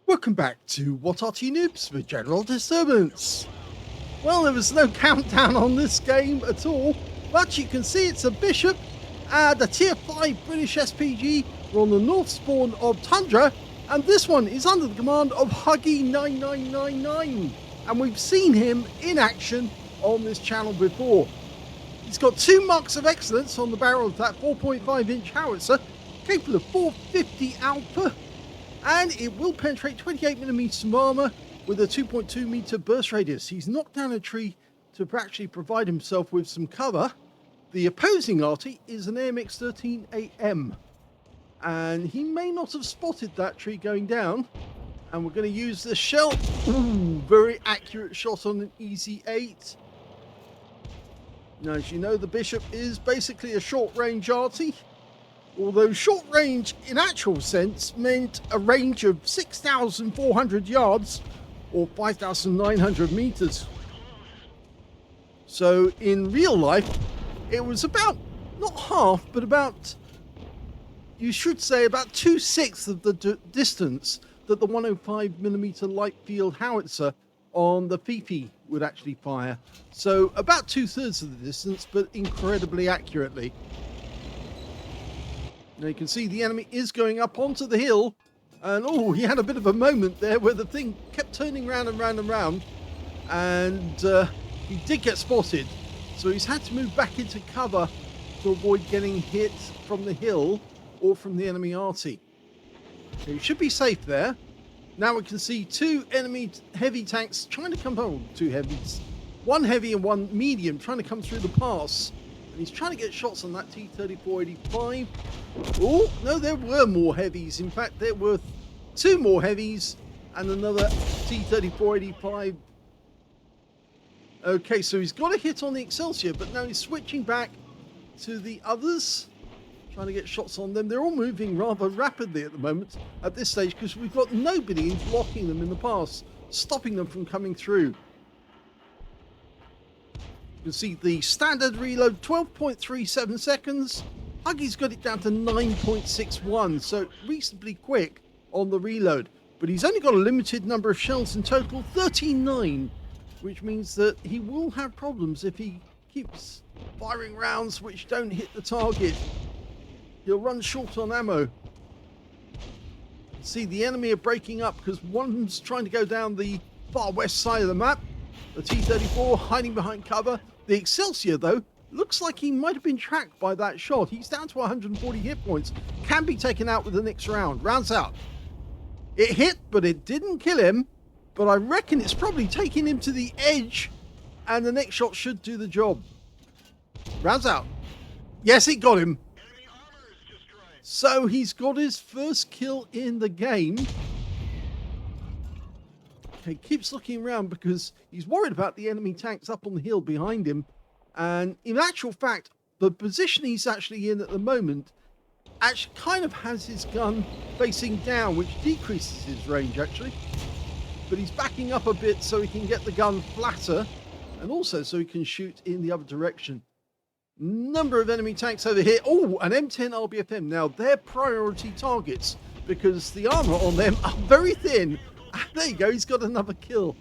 Welcome back to What Arty Noobs with General Disturbance. Well, there was no countdown on this game at all, but you can see it's a Bishop and a Tier 5 British SPG. We're on the north spawn of Tundra, and this one is under the command of Huggy9999, and we've seen him in action on this channel before. He's got 2 marks of excellence on the barrel of that 4.5-inch howitzer, capable of 450 output, and it will penetrate 28mm of armor with a 2.2 meter burst radius. He's knocked down a tree to actually provide himself with some cover. The opposing Arty is an AMX-13AM, and he may not have spotted that tree going down. And we're going to use the shell. Ooh, very accurate shot on an easy 8. Now, as you know, the Bishop is basically a short-range Arty. Although short range in actual sense meant a range of 6,400 yards or 5,900 meters. So in real life, it was about, not half, but about, you should say about 2/6 of the distance that the 105mm light field howitzer on the Fifi would actually fire. So about 2/3 of the distance, but incredibly accurately. Now you can see the enemy is going up onto the hill, and oh, he had a bit of a moment there where the thing kept turning round and round and round, and he did get spotted, so he's had to move back into cover to avoid getting hit from the hill or from the enemy Arty. So he should be safe there. Now we can see 2 enemy heavy tanks trying to come home. 2 heavies, 1 heavy and 1 medium, trying to come through the pass. He's trying to get shots on that T-3485. Oh, no, there were more heavies. In fact, there were 2 more heavies and another T-3485. Okay, so he's got a hit on the Excelsior, but now he's switching back to the others, trying to get shots on them. They're all moving rather rapidly at the moment, at this stage, because we've got nobody blocking them in the pass, stopping them from coming through. You can see the standard reload, 12.37 seconds. Huggy's got it down to 9.61, so reasonably quick on the reload. But he's only got a limited number of shells in total, 39, which means that he will have problems if he keeps firing rounds which don't hit the target. He'll run short on ammo. See, the enemy are breaking up because one's trying to go down the far west side of the map. The T-34 hiding behind cover. The Excelsior, though, looks like he might have been tracked by that shot. He's down to 140 hit points. Can be taken out with the next round. Rounds out. It hit, but it didn't kill him. But I reckon it's probably taking him to the edge, and the next shot should do the job. Rounds out. Yes, it got him. So he's got his first kill in the game. He keeps looking around because he's worried about the enemy tanks up on the hill behind him. And in actual fact, the position he's actually in at the moment actually kind of has his gun facing down, which decreases his range actually. But he's backing up a bit so he can get the gun flatter, and also so he can shoot in the other direction. Number of enemy tanks over here. Oh, an M10 RBFM. Now they're priority targets because the armor on them are very thin. There you go, he's got another kill.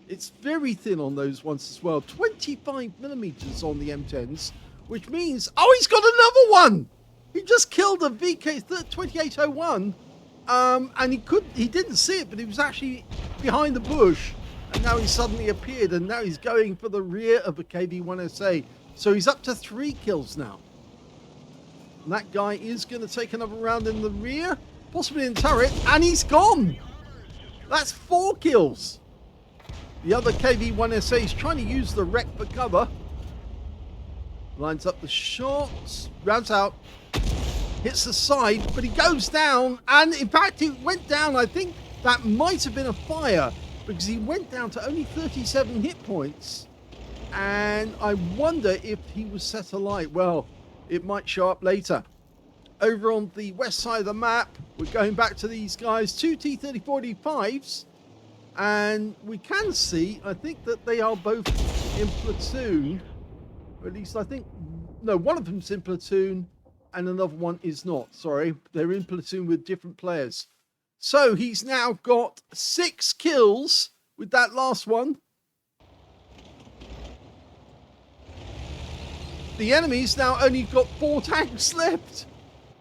It's very thin on those ones as well. 25mm on the M10s, which means, oh, he's got another one! He just killed a VK2801, and he didn't see it, but he was actually behind the bush, and now he's suddenly appeared, and now he's going for the rear of a KV-1SA. So he's up to 3 kills now. And that guy is going to take another round in the rear, possibly in turret, and he's gone. That's 4 kills. The other KV-1SA is trying to use the wreck for cover. Lines up the shots, rounds out, hits the side, but he goes down, and in fact he went down. I think that might have been a fire because he went down to only 37 hit points, and I wonder if he was set alight. Well, it might show up later. Over on the west side of the map, we're going back to these guys, 2 T-3485s, and we can see, I think that they are both in platoon, or at least I think, no, one of them's in platoon, and another one is not. Sorry, they're in platoon with different players. So he's now got 6 kills with that last one. The enemy's now only got 4 tanks left.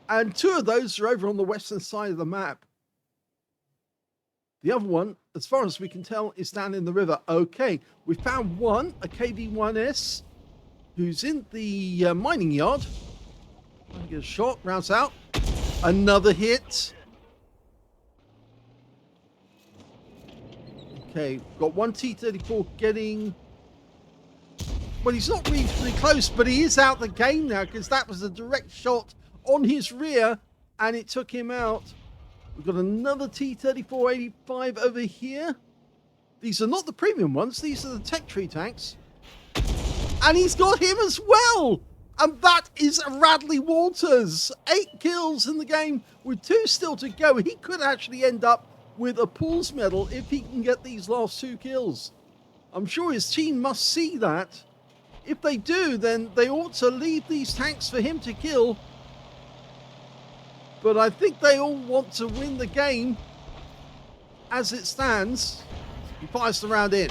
And 2 of those are over on the western side of the map. The other one, as far as we can tell, is down in the river. Okay, we found one, a KV-1S, who's in the mining yard. I get a shot, rounds out. Another hit. Okay, got one T-34 getting... Well, he's not really close, but he is out the game now because that was a direct shot on his rear and it took him out. We've got another T-34-85 over here. These are not the premium ones. These are the tech tree tanks. And he's got him as well. And that is Radley Walters. 8 kills in the game with 2 still to go. He could actually end up with a Pools medal if he can get these last 2 kills. I'm sure his team must see that. If they do, then they ought to leave these tanks for him to kill. But I think they all want to win the game as it stands. He fires the round in.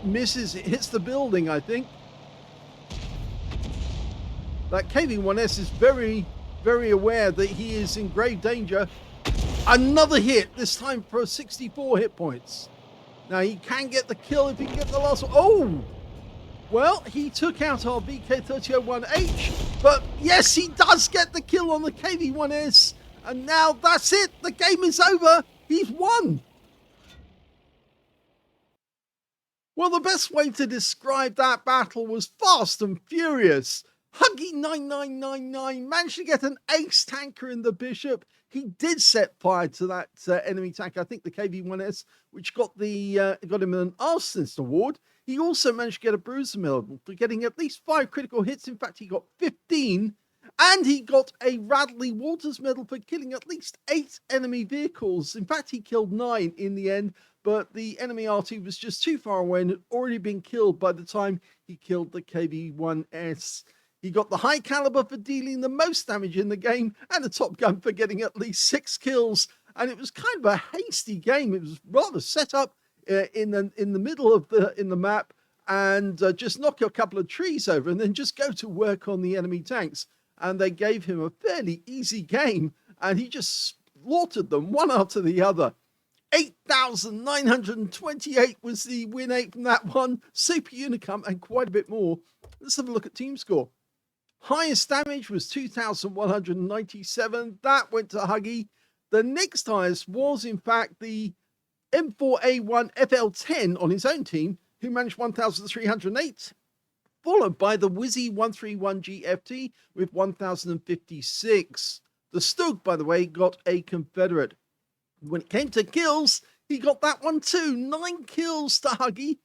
Misses, it hits the building, I think. That KV-1S is very, very aware that he is in grave danger. Another hit, this time for 64 hit points. Now he can get the kill if he can get the last one. Oh! Well, he took out our VK3001H, but yes, he does get the kill on the KV-1S. And now that's it. The game is over. He's won. Well, the best way to describe that battle was fast and furious. Huggy9999 managed to get an ace tanker in the Bishop. He did set fire to that enemy tank, I think the KV-1S, which got him an Aslains award. He also managed to get a bruiser medal for getting at least 5 critical hits. In fact, he got 15. And he got a Radley Walters medal for killing at least 8 enemy vehicles. In fact, he killed 9 in the end, but the enemy Arty was just too far away and had already been killed by the time he killed the KV-1S. He got the high caliber for dealing the most damage in the game and the top gun for getting at least 6 kills. And it was kind of a hasty game. It was rather set up in the middle of the map and just knock a couple of trees over and then just go to work on the enemy tanks. And they gave him a fairly easy game and he just slaughtered them one after the other. 8,928 was the win 8 from that one. Super Unicum and quite a bit more. Let's have a look at team score. Highest damage was 2,197. That went to Huggy. The next highest was, in fact, the M4A1 FL10 on his own team, who managed 1,308, followed by the Wizzy 131 GFT with 1,056. The Stug, by the way, got a Confederate. When it came to kills, he got that one too. 9 kills to Huggy.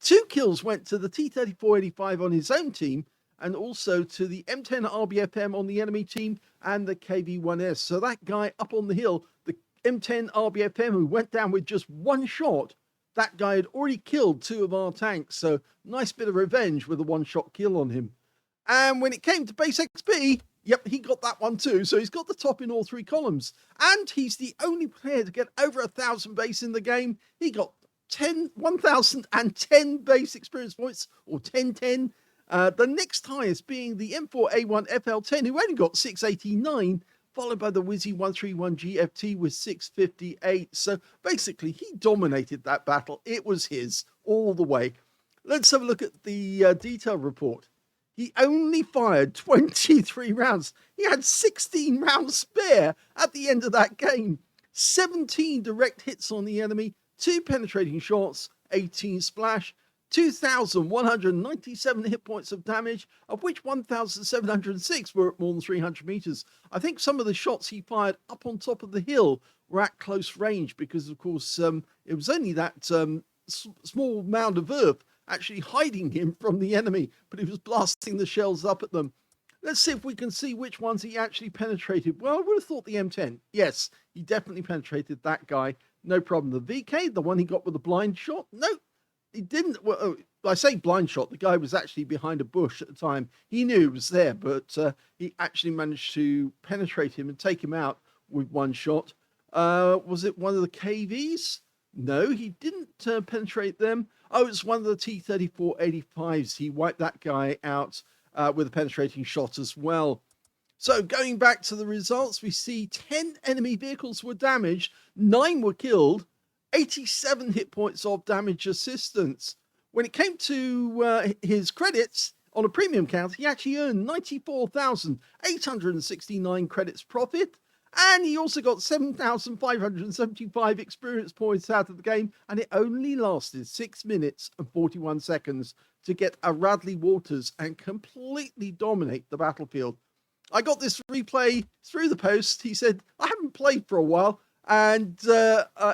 2 kills went to the T-34-85 on his own team, and also to the M10 RBFM on the enemy team and the KV-1S. So that guy up on the hill, the M10 RBFM, who went down with just 1 shot, that guy had already killed 2 of our tanks. So nice bit of revenge with a 1-shot kill on him. And when it came to base XP, yep, he got that one too. So he's got the top in all 3 columns. And he's the only player to get over 1,000 base in the game. He got 1,010 base experience points, or 1010. The next highest being the M4A1 FL10, who only got 689, followed by the Wizzy 131 GFT with 658. So basically, he dominated that battle. It was his all the way. Let's have a look at the detail report. He only fired 23 rounds. He had 16 rounds spare at the end of that game. 17 direct hits on the enemy, 2 penetrating shots, 18 splash, 2,197 hit points of damage, of which 1,706 were at more than 300 meters. I think some of the shots he fired up on top of the hill were at close range because, of course, it was only that small mound of earth actually hiding him from the enemy, but he was blasting the shells up at them. Let's see if we can see which ones he actually penetrated. Well, I would have thought the M10. Yes, he definitely penetrated that guy. No problem. The VK, the one he got with a blind shot? No. He didn't. Well, I say blind shot. The guy was actually behind a bush at the time. He knew he was there, but he actually managed to penetrate him and take him out with 1 shot. Was it one of the KVs? No, he didn't penetrate them. Oh, it's one of the T-34-85s. He wiped that guy out with a penetrating shot as well. So going back to the results, we see 10 enemy vehicles were damaged, 9 were killed, 87 hit points of damage assistance. When it came to his credits on a premium count, he actually earned 94,869 credits profit. And he also got 7,575 experience points out of the game, and it only lasted 6 minutes and 41 seconds to get a Radley Waters and completely dominate the battlefield. I got this replay through the post. He said, I haven't played for a while, and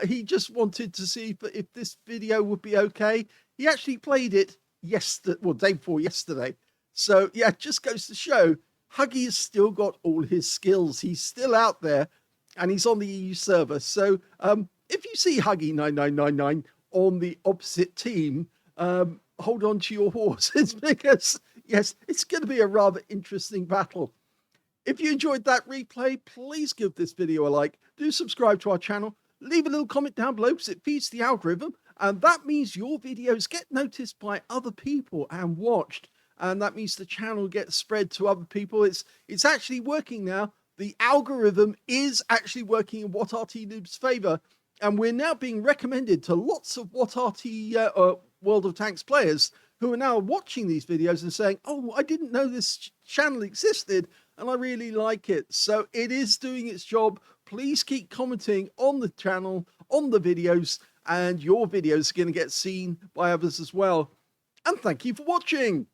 he just wanted to see if this video would be okay. He actually played it day before yesterday. So, yeah, it just goes to show Huggy has still got all his skills. He's still out there, and he's on the EU server. So if you see Huggy9999 on the opposite team, hold on to your horses because, yes, it's going to be a rather interesting battle. If you enjoyed that replay, please give this video a like. Do subscribe to our channel. Leave a little comment down below because it feeds the algorithm, and that means your videos get noticed by other people and watched. And that means the channel gets spread to other people. It's actually working now. The algorithm is actually working in What Arty Noobs' favor. And we're now being recommended to lots of What Arty World of Tanks players who are now watching these videos and saying, oh, I didn't know this channel existed and I really like it. So it is doing its job. Please keep commenting on the channel, on the videos, and your videos are going to get seen by others as well. And thank you for watching.